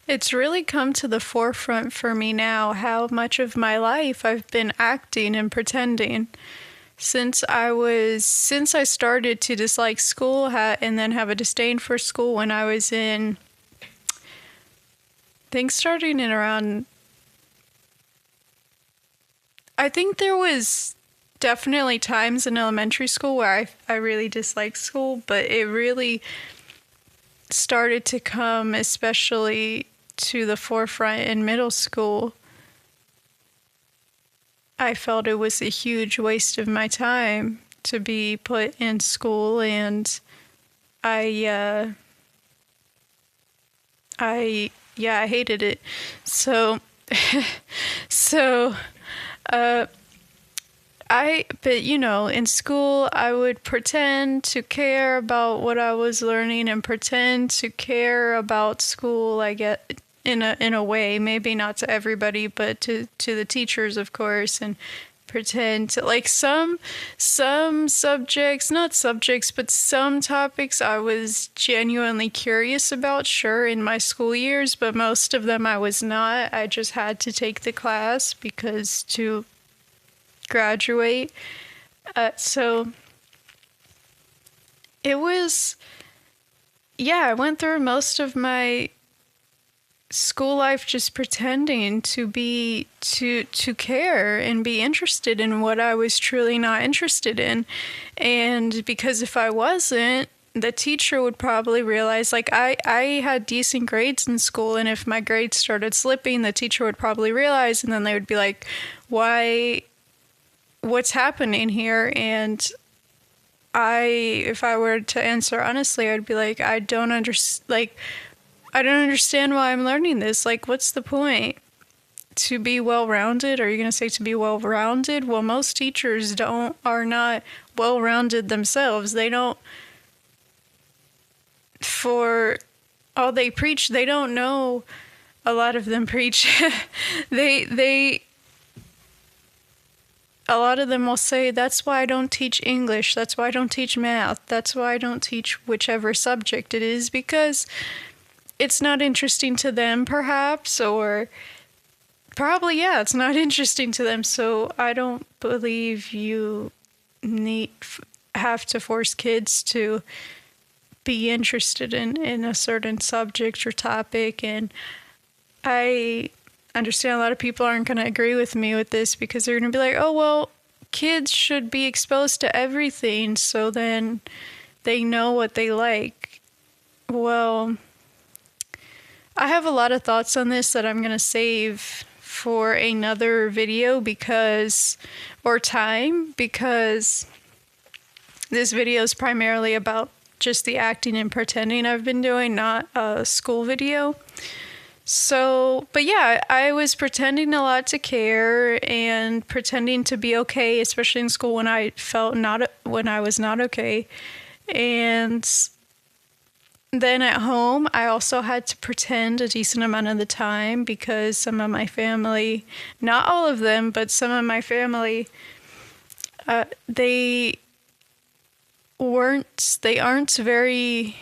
It's really come to the forefront for me now how much of my life I've been acting and pretending. Since I started to dislike school and then have a disdain for school when I was in, I think starting in around, I think there was definitely times in elementary school where I really disliked school, but it really started to come especially to the forefront in middle school. I felt it was a huge waste of my time to be put in school, and I, uh, I hated it. So, so, uh, but in school, I would pretend to care about what I was learning and pretend to care about school, I get in a way, maybe not to everybody, but to the teachers, of course, and pretend to like some subjects, not subjects, but some topics I was genuinely curious about, sure, in my school years, but most of them I was not. I just had to take the class because to graduate. So it was, yeah, I went through most of my school life just pretending to care and be interested in what I was truly not interested in. And because if I wasn't, the teacher would probably realize, like, I had decent grades in school, and if my grades started slipping, the teacher would probably realize, and then they would be like, what's happening here? And if I were to answer honestly, I'd be like, I don't understand why I'm learning this. Like, what's the point? To be well-rounded? Are you going to say to be well-rounded? Well, most teachers are not well-rounded themselves. They don't, for all they preach, they don't know. A lot of them preach. A lot of them will say, that's why I don't teach English. That's why I don't teach math. That's why I don't teach whichever subject it is, because it's not interesting to them, perhaps, or probably, yeah, it's not interesting to them. So I don't believe you have to force kids to be interested in a certain subject or topic. And I understand a lot of people aren't going to agree with me with this because they're going to be like, oh, well, kids should be exposed to everything so then they know what they like. Well, I have a lot of thoughts on this that I'm going to save for another video because this video is primarily about just the acting and pretending I've been doing, not a school video. So, but yeah, I was pretending a lot to care and pretending to be okay, especially in school when I was not okay. And then at home, I also had to pretend a decent amount of the time because some of my family, not all of them, but some of my family, they aren't very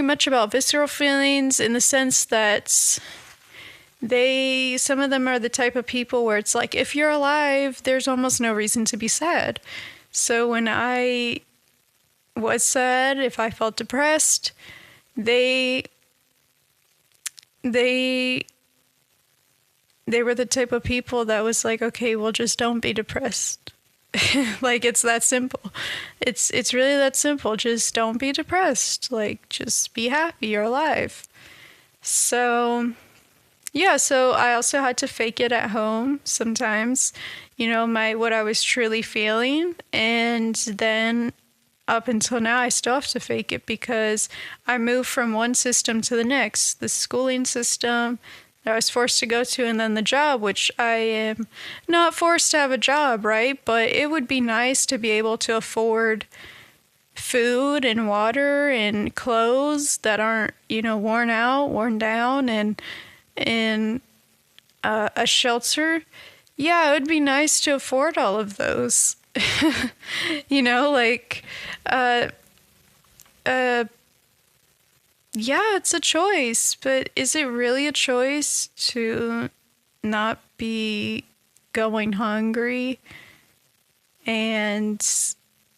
much about visceral feelings in the sense that some of them are the type of people where it's like, if you're alive, there's almost no reason to be sad. So when I was sad, if I felt depressed, they were the type of people that was like, okay, well, just don't be depressed. Like, it's that simple. It's really that simple. Just don't be depressed. Like, just be happy you're alive. So, yeah, so I also had to fake it at home sometimes, what I was truly feeling. And then up until now, I still have to fake it because I moved from one system to the next. The schooling system that I was forced to go to, and then the job, which I am not forced to have a job, right? But it would be nice to be able to afford food and water and clothes that aren't, worn out, worn down, and a shelter. Yeah, it would be nice to afford all of those. yeah, it's a choice, but is it really a choice to not be going hungry and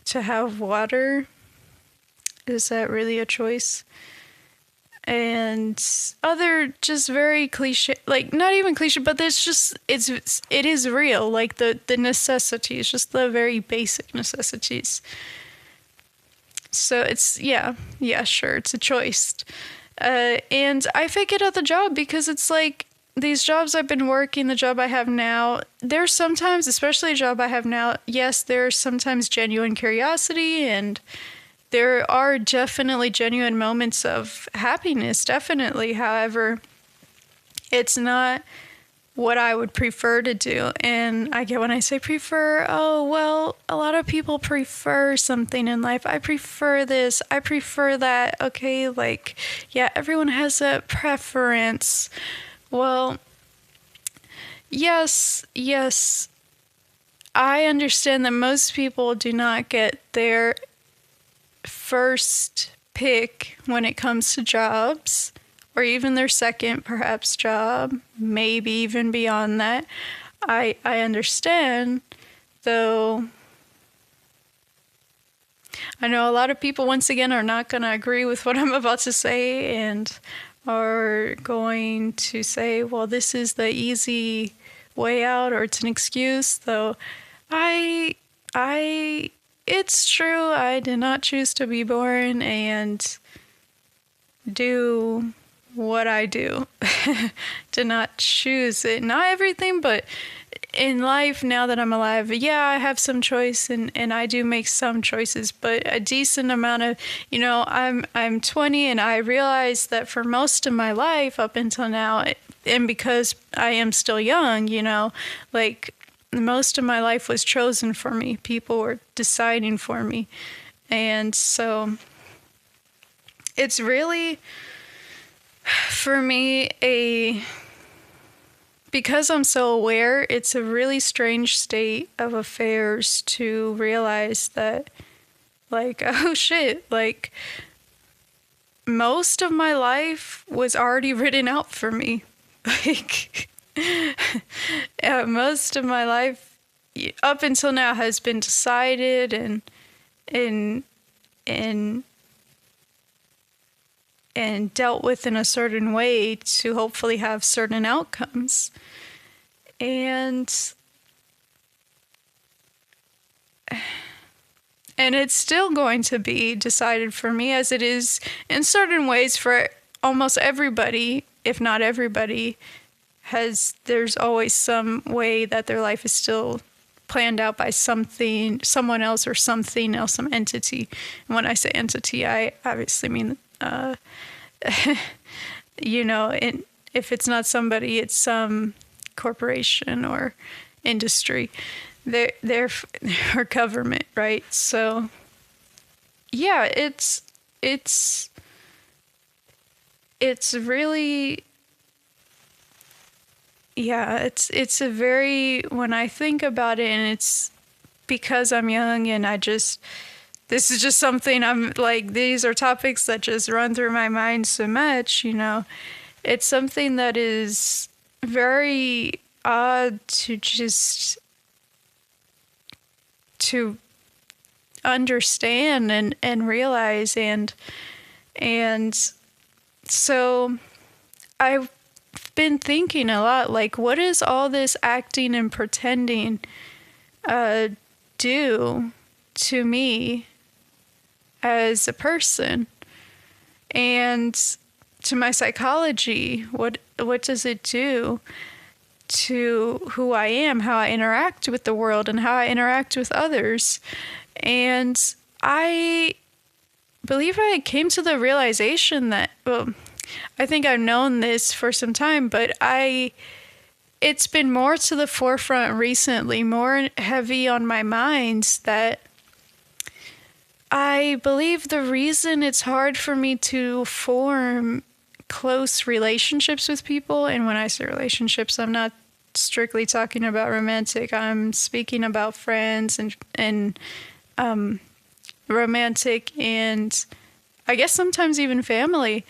to have water? Is that really a choice? And other just very cliche, like not even cliche, but it is real, like the necessities, just the very basic necessities. So it's, yeah, sure, it's a choice. And I fake it at the job because it's like these jobs I've been working, the job I have now, there's sometimes, especially a job I have now, yes, there's sometimes genuine curiosity, and there are definitely genuine moments of happiness, definitely. However, it's not what I would prefer to do. And I get when I say prefer, oh, well, a lot of people prefer something in life. I prefer this, I prefer that. Okay, like, yeah, everyone has a preference. Well, yes, I understand that most people do not get their first pick when it comes to jobs, or even their second, perhaps, job, maybe even beyond that. I understand, though I know a lot of people, once again, are not going to agree with what I'm about to say and are going to say, well, this is the easy way out, or it's an excuse, though it's true, I did not choose to be born and do what I do. Did not choose it. Not everything, but in life, now that I'm alive, yeah, I have some choice, and I do make some choices, but a decent amount of, I'm 20, and I realize that for most of my life up until now, and because I am still young, like most of my life was chosen for me. People were deciding for me. And so it's really, for me, because I'm so aware, it's a really strange state of affairs to realize that, like, oh shit, like, most of my life was already written out for me. Like, most of my life up until now has been decided and dealt with in a certain way to hopefully have certain outcomes. And it's still going to be decided for me, as it is in certain ways for almost everybody, if not everybody. There's always some way that their life is still planned out by someone else or something else, some entity. And when I say entity, I obviously mean, if it's not somebody, it's some corporation or industry, they're or government, right? So, yeah, it's really. Yeah, it's a very, when I think about it, and it's because I'm young and this is just something I'm like, these are topics that just run through my mind so much, It's something that is very odd to understand and realize, and so I've been thinking a lot, like, what does all this acting and pretending do to me as a person, and to my psychology? What does it do to who I am, how I interact with the world, and how I interact with others? And I believe I came to the realization that, well, I think I've known this for some time, but it's been more to the forefront recently, more heavy on my mind, that I believe the reason it's hard for me to form close relationships with people, and when I say relationships, I'm not strictly talking about romantic, I'm speaking about friends and romantic and I guess sometimes even family.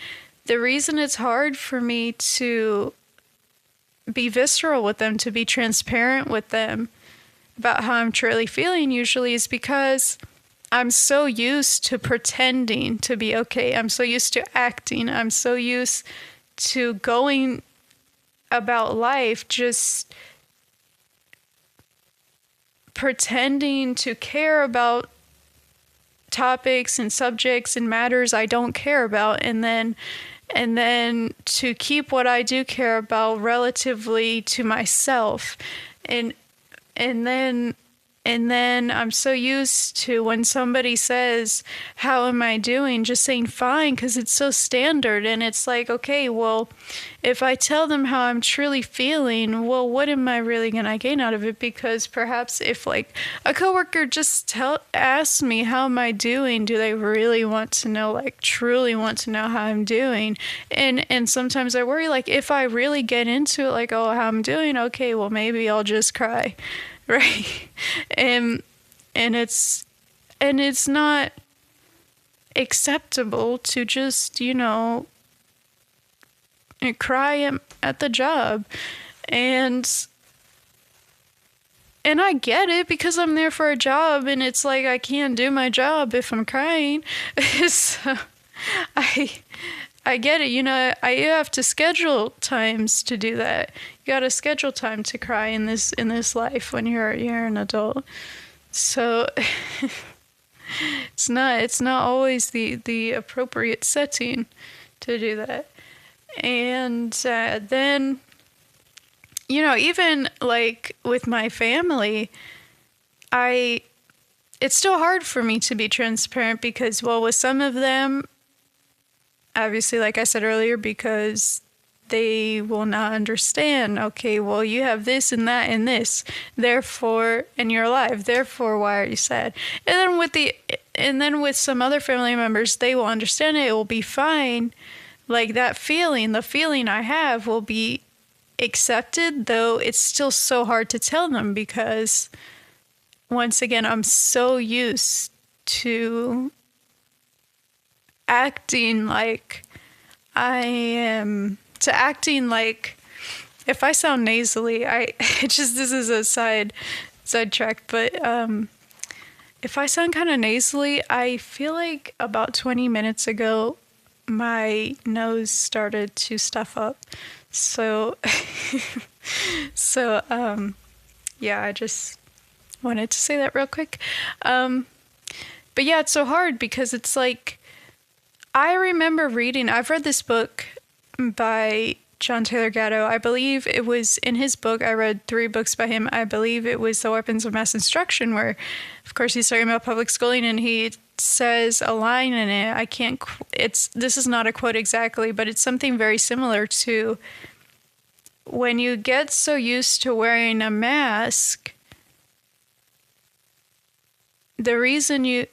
The reason it's hard for me to be visceral with them, to be transparent with them about how I'm truly feeling usually is because I'm so used to pretending to be okay. I'm so used to acting. I'm so used to going about life just pretending to care about topics and subjects and matters I don't care about, and then to keep what I do care about relatively to myself. And and then and then I'm so used to when somebody says, "How am I doing?" just saying fine, because it's so standard. And it's like, okay, well, if I tell them how I'm truly feeling, well, what am I really going to gain out of it? Because perhaps if like a coworker just asks me how am I doing, do they really want to know, like truly want to know how I'm doing? And sometimes I worry, like if I really get into it, like, oh, how I'm doing, okay, well, maybe I'll just cry. Right. And it's not acceptable to just, cry at the job. And I get it because I'm there for a job, and it's like I can't do my job if I'm crying. So I get it. You have to schedule times to do that. You got to schedule time to cry in this life when you're an adult. So it's not always the appropriate setting to do that. And then even like with my family, it's still hard for me to be transparent because, well, with some of them, obviously, like I said earlier, because they will not understand, okay, well, you have this and that and this, therefore, and you're alive, therefore, why are you sad? And then with some other family members, they will understand it will be fine. Like that feeling, the feeling I have will be accepted, though it's still so hard to tell them because, once again, I'm so used to acting like if I sound nasally, this is a sidetrack, but if I sound kind of nasally, I feel like about 20 minutes ago my nose started to stuff up. So yeah, I just wanted to say that real quick. But yeah, it's so hard because it's like I remember I've read this book by John Taylor Gatto. I believe it was in his book. I read 3 books by him. I believe it was The Weapons of Mass Instruction, where, of course, he's talking about public schooling, and he says a line in it. This is not a quote exactly, but it's something very similar to when you get so used to wearing a mask, the reason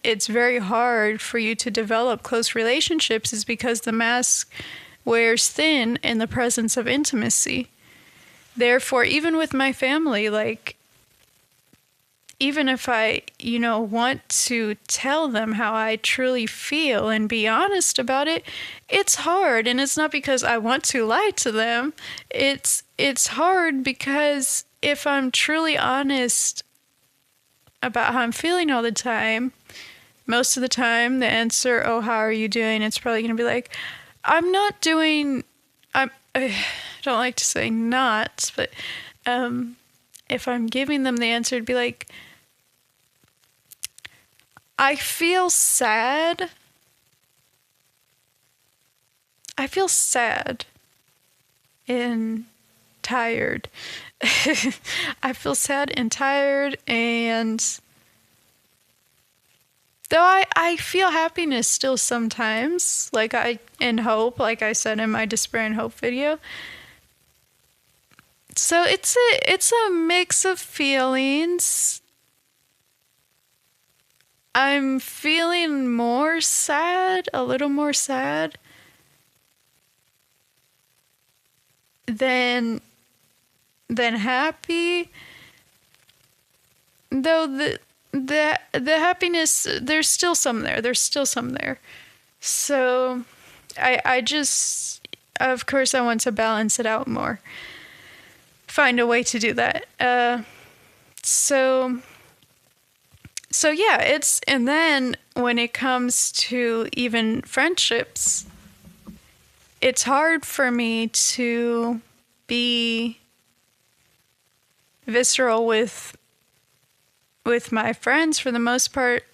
it's very hard for you to develop close relationships is because the mask wears thin in the presence of intimacy. Therefore, even with my family, like, even if I, want to tell them how I truly feel and be honest about it, it's hard. And it's not because I want to lie to them. It's hard because if I'm truly honest about how I'm feeling all the time, most of the time the answer, oh, how are you doing? It's probably going to be like, I'm not doing, I don't like to say not, but if I'm giving them the answer, it'd be like, I feel sad. I feel sad and tired. I feel sad and tired, and though I feel happiness still sometimes, and hope, like I said in my Despair and Hope video. So it's a mix of feelings. I'm feeling more sad, a little more sad than happy. Though the happiness, there's still some there. There's still some there. So I just, of course, I want to balance it out more. Find a way to do that. So yeah, and then when it comes to even friendships, it's hard for me to be visceral with my friends for the most part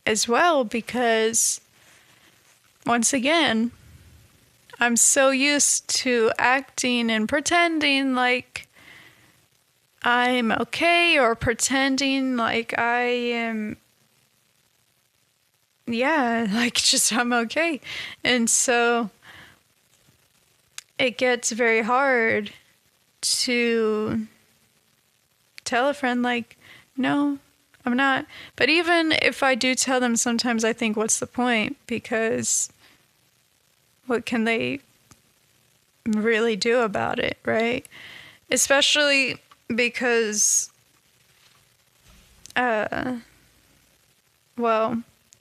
as well, because once again, I'm so used to acting and pretending like I'm okay, or pretending like I am, like just I'm okay. And so it gets very hard to tell a friend like, no, I'm not. But even if I do tell them, sometimes I think, what's the point? Because what can they really do about it, right? Especially because, well,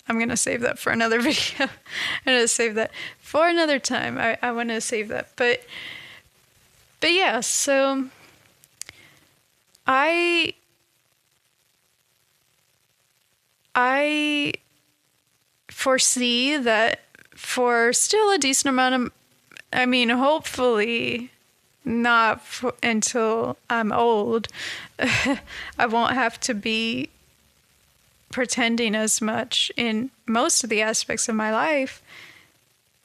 I'm going to save that for another video. I'm going to save that for another time. I want to save that. But yeah, so I foresee that for still a decent amount of, hopefully not until I'm old, I won't have to be pretending as much in most of the aspects of my life.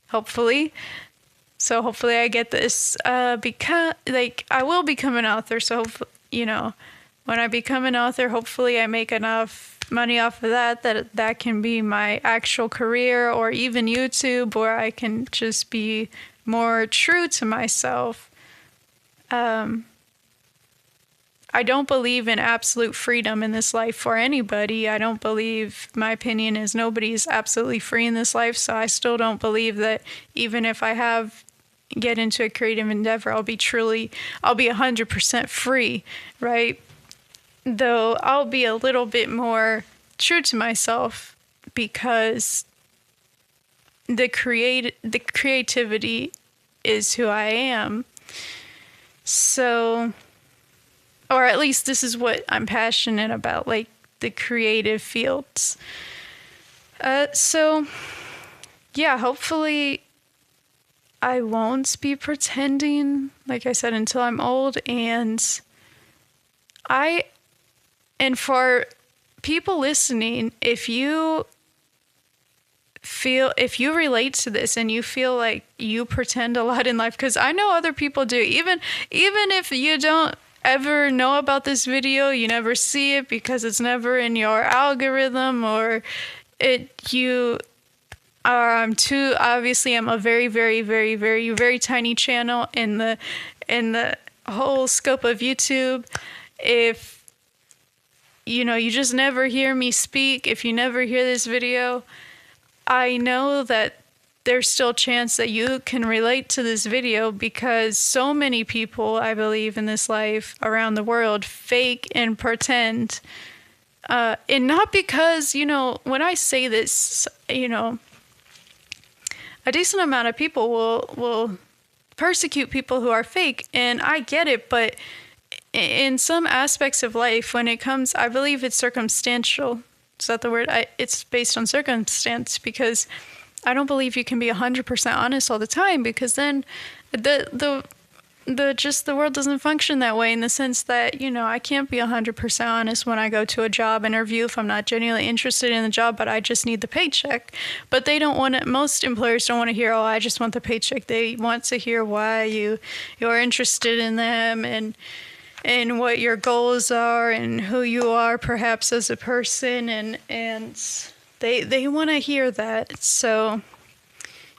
Hopefully. So hopefully I get this, because I will become an author. So, when I become an author, hopefully I make enough money off of that can be my actual career, or even YouTube, where I can just be more true to myself. I don't believe in absolute freedom in this life for anybody. I don't believe, my opinion is, nobody's absolutely free in this life. So I still don't believe that even if I get into a creative endeavor, I'll be 100% free, right? Though I'll be a little bit more true to myself, because the creativity is who I am. So, or at least this is what I'm passionate about, like the creative fields. So yeah, hopefully I won't be pretending, like I said, until I'm old. And for people listening, if you relate to this and you feel like you pretend a lot in life, because I know other people do, even if you don't ever know about this video, you never see it because it's never in your algorithm, or obviously I'm a very, very, very, very, very tiny channel in the whole scope of YouTube. If you just never hear me speak, if you never hear this video, I know that there's still a chance that you can relate to this video, because so many people, I believe, in this life around the world fake and pretend. And not because, when I say this, a decent amount of people will persecute people who are fake, and I get it, but in some aspects of life, when it comes, I believe it's circumstantial. Is that the word? It's based on circumstance, because I don't believe you can be 100% honest all the time, because then the world doesn't function that way, in the sense that, I can't be 100% honest when I go to a job interview if I'm not genuinely interested in the job, but I just need the paycheck. But most employers don't want to hear, oh, I just want the paycheck. They want to hear why you're interested in them, and what your goals are, and who you are perhaps as a person, and they want to hear that. So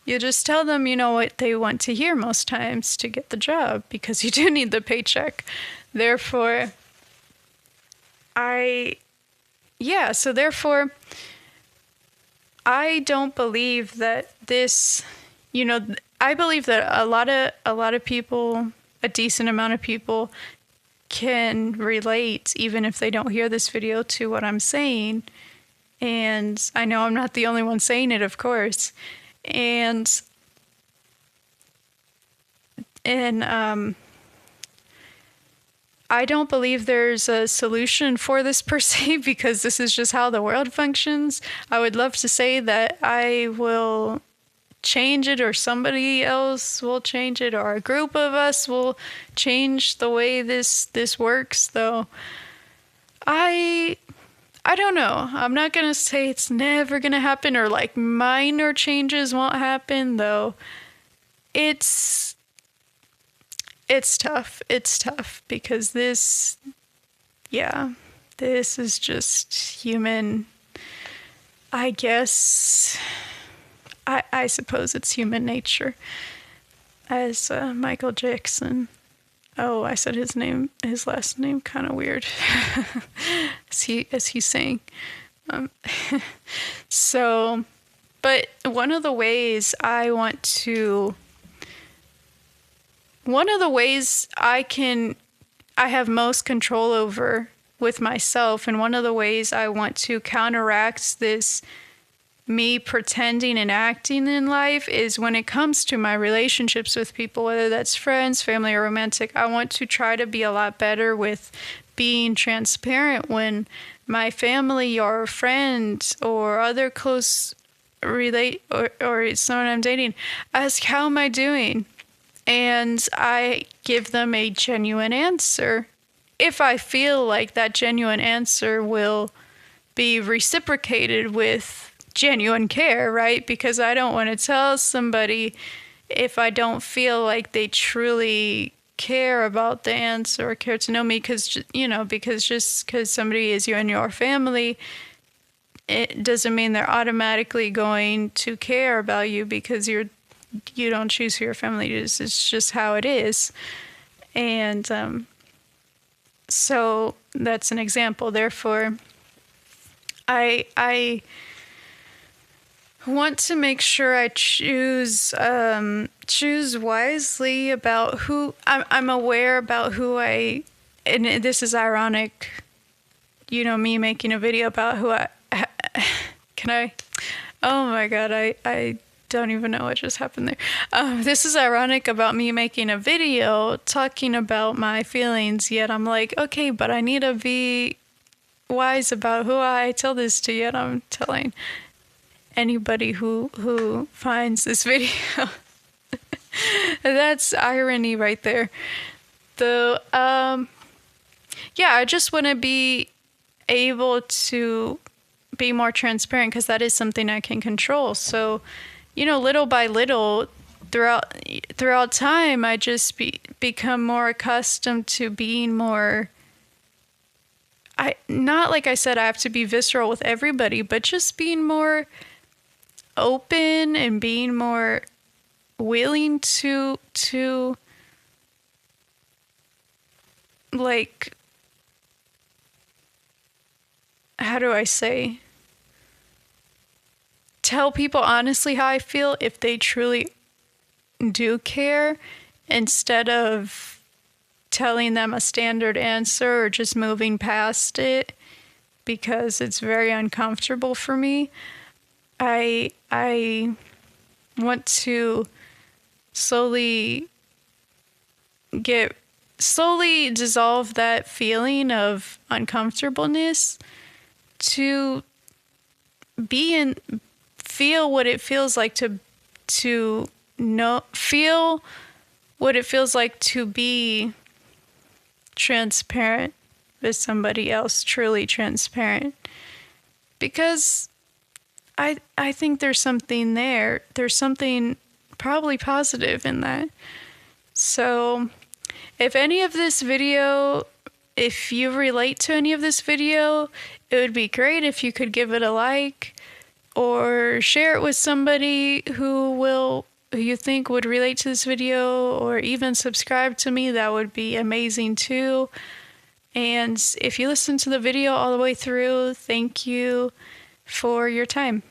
you just tell them, what they want to hear most times to get the job, because you do need the paycheck. Therefore, I don't believe that this, I believe that a lot of people, a decent amount of people, can relate, even if they don't hear this video, to what I'm saying. And I know I'm not the only one saying it, of course. And I don't believe there's a solution for this per se, because this is just how the world functions. I would love to say that I will change it, or somebody else will change it, or a group of us will change the way this works, though I don't know. I'm not gonna say it's never gonna happen, or like minor changes won't happen, though. It's tough. It's tough because this is just human. I guess, I suppose it's human nature. As Michael Jackson. Oh, I said his last name kind of weird. as he's saying. So, but one of the ways I have most control over with myself, and one of the ways I want to counteract this me pretending and acting in life is when it comes to my relationships with people, whether that's friends, family, or romantic. I want to try to be a lot better with being transparent when my family or friend or other close or someone I'm dating ask, how am I doing? And I give them a genuine answer. If I feel like that genuine answer will be reciprocated with genuine care, right? Because I don't want to tell somebody if I don't feel like they truly care about the answer or care to know me, because just because somebody is in your family, it doesn't mean they're automatically going to care about you because you don't choose who your family is. It's just how it is. And so that's an example. Therefore, I want to make sure I choose wisely about who I'm aware about who and this is ironic, me making a video about who oh my God, I don't even know what just happened there. This is ironic about me making a video talking about my feelings, yet I'm like, okay, but I need to be wise about who I tell this to, yet I'm telling anybody who finds this video. That's irony right there. I just want to be able to be more transparent, because that is something I can control. So, little by little throughout time, I just become more accustomed to being more. Not like I said I have to be visceral with everybody, but just being more open and being more willing to like, how do I say, tell people honestly how I feel if they truly do care, instead of telling them a standard answer or just moving past it because it's very uncomfortable for me. I want to slowly dissolve that feeling of uncomfortableness to feel what it feels like feel what it feels like to be transparent with somebody else, truly transparent. Because I think there's something there. There's something probably positive in that. So if you relate to any of this video, it would be great if you could give it a like or share it with somebody who you think would relate to this video, or even subscribe to me. That would be amazing too. And if you listen to the video all the way through, thank you for your time.